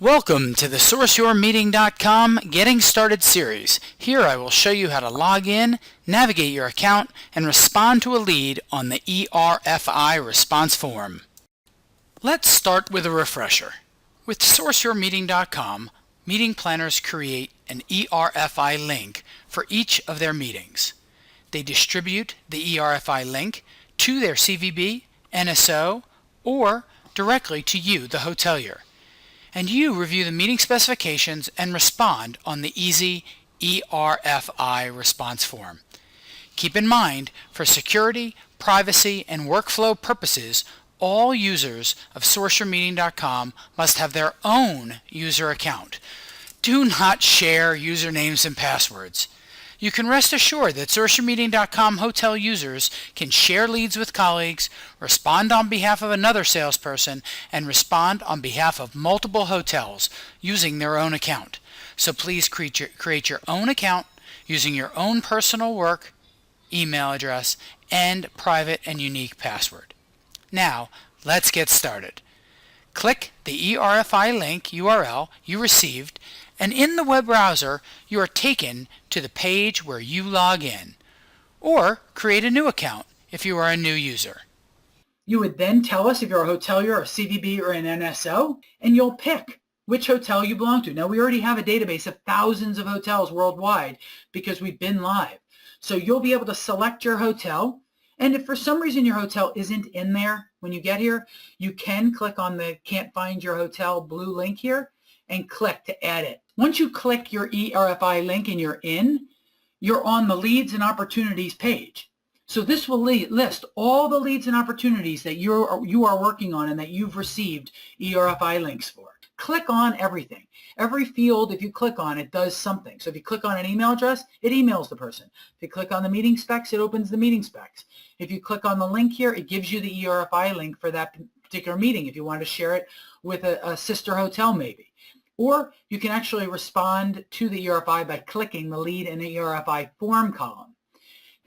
Welcome to the SourceYourMeeting.com Getting Started series. Here I will show you how to log in, navigate your account, and respond to a lead on the eRFI response form. Let's start with a refresher. With SourceYourMeeting.com, meeting planners create an eRFI link for each of their meetings. They distribute the eRFI link to their CVB, NSO, or directly to you, the hotelier. And you review the meeting specifications and respond on the easy eRFI response form. Keep in mind, for security, privacy, and workflow purposes, all users of SourceYourMeeting.com must have their own user account. Do not share usernames and passwords. You can rest assured that SourceYourMeeting.com hotel users can share leads with colleagues, respond on behalf of another salesperson, and respond on behalf of multiple hotels using their own account. So please create your own account using your own personal work, email address, and private and unique password. Now, let's get started. Click the eRFI link URL you received, and in the web browser, you are taken to the page where you log in, or create a new account if you are a new user. You would then tell us if you're a hotelier, a CVB, or an NSO, and you'll pick which hotel you belong to. Now, we already have a database of thousands of hotels worldwide because we've been live. So you'll be able to select your hotel, and if for some reason your hotel isn't in there when you get here, you can click on the Can't Find Your Hotel blue link here and click to add it. Once you click your eRFI link and you're in, you're on the Leads and Opportunities page. So this will list all the leads and opportunities that you are working on and that you've received eRFI links for. Click on everything. Every field, if you click on it, does something. So if you click on an email address, it emails the person. If you click on the meeting specs, it opens the meeting specs. If you click on the link here, it gives you the eRFI link for that particular meeting if you want to share it with a sister hotel maybe. Or you can actually respond to the eRFI by clicking the lead in the eRFI form column.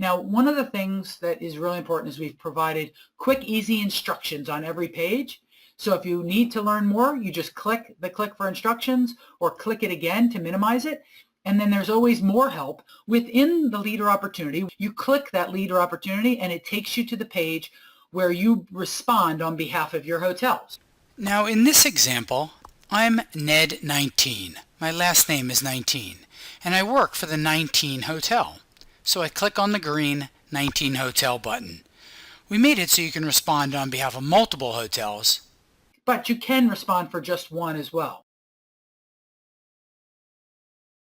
Now, one of the things that is really important is we've provided quick, easy instructions on every page. So if you need to learn more, you just click for instructions or click it again to minimize it. And then there's always more help within the lead or opportunity. You click that lead or opportunity and it takes you to the page where you respond on behalf of your hotels. Now, in this example, I'm Ned19. My last name is 19, and I work for the 19 Hotel. So I click on the green 19 Hotel button. We made it so you can respond on behalf of multiple hotels, but you can respond for just one as well.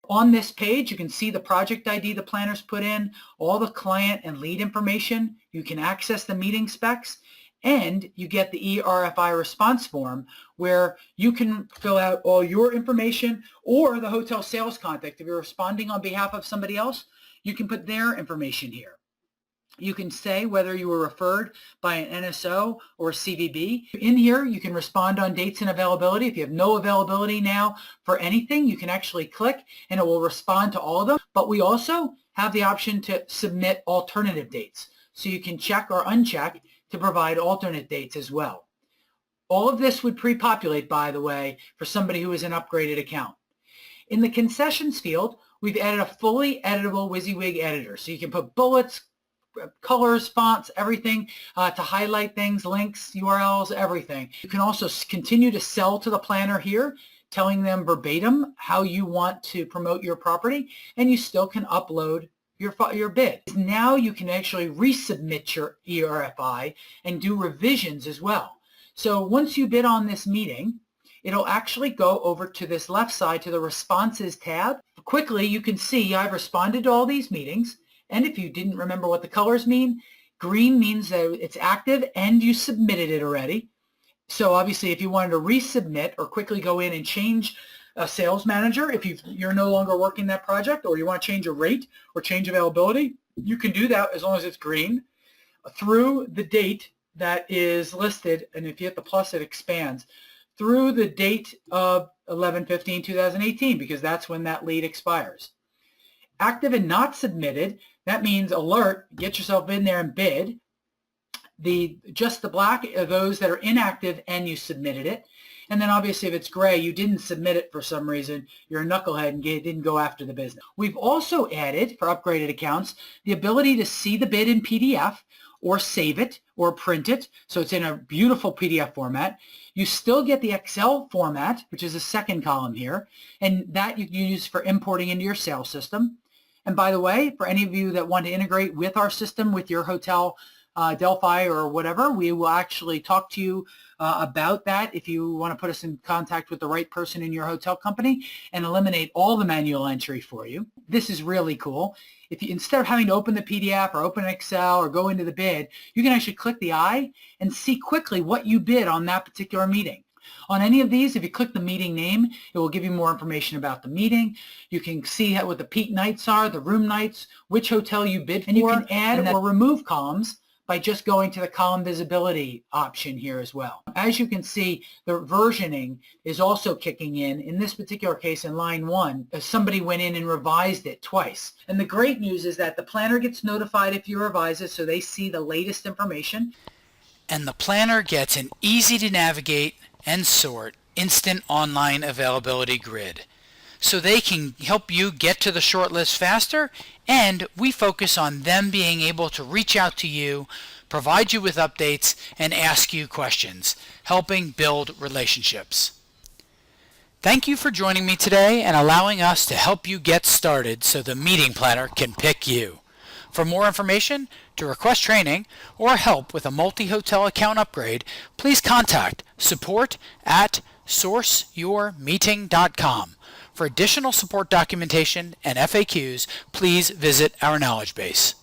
On this page, you can see the project ID the planners put in, all the client and lead information. You can access the meeting specs, and you get the eRFI response form where you can fill out all your information or the hotel sales contact. If you're responding on behalf of somebody else, you can put their information here. You can say whether you were referred by an NSO or a CVB. In here, you can respond on dates and availability. If you have no availability now for anything, you can actually click and it will respond to all of them. But we also have the option to submit alternative dates. So you can check or uncheck to provide alternate dates as well. All of this would pre-populate, by the way, for somebody who is an upgraded account. In the concessions field, we've added a fully editable Wysiwyg Editor. So you can put bullets, colors, fonts, everything to highlight things, links, URLs, everything. You can also continue to sell to the planner here, telling them verbatim how you want to promote your property, and you still can upload your bid. Now you can actually resubmit your eRFI and do revisions as well. So once you bid on this meeting, it'll actually go over to this left side to the Responses tab. Quickly, you can see I've responded to all these meetings, and if you didn't remember what the colors mean, green means that it's active and you submitted it already. So obviously, if you wanted to resubmit or quickly go in and change a sales manager, if you're no longer working that project, or you want to change a rate or change availability, you can do that as long as it's green through the date that is listed. And if you hit the plus, it expands through the date of 11/15/2018, because that's when that lead expires. Active and not submitted, that means alert, get yourself in there and bid. Just the black are those that are inactive and you submitted it. And then obviously if it's gray, you didn't submit it for some reason, you're a knucklehead and didn't go after the business. We've also added, for upgraded accounts, the ability to see the bid in PDF or save it or print it. So it's in a beautiful PDF format. You still get the Excel format, which is the second column here, and that you can use for importing into your sales system. And by the way, for any of you that want to integrate with our system, with your hotel, Delphi or whatever, we will actually talk to you about that if you want to put us in contact with the right person in your hotel company and eliminate all the manual entry for you. This is really cool. If you, instead of having to open the PDF or open Excel or go into the bid, you can actually click the eye and see quickly what you bid on that particular meeting. On any of these, if you click the meeting name, it will give you more information about the meeting. You can see what the peak nights are, the room nights, which hotel you bid for, and you can add or remove columns by just going to the column visibility option here as well. As you can see, the versioning is also kicking in this particular case in line 1, as somebody went in and revised it twice. And the great news is that the planner gets notified if you revise it, so they see the latest information. And the planner gets an easy to navigate and sort instant online availability grid, so they can help you get to the shortlist faster, and we focus on them being able to reach out to you, provide you with updates, and ask you questions, helping build relationships. Thank you for joining me today and allowing us to help you get started so the meeting planner can pick you. For more information, to request training, or help with a multi-hotel account upgrade, please contact support@SourceYourMeeting.com. For additional support documentation and FAQs, please visit our knowledge base.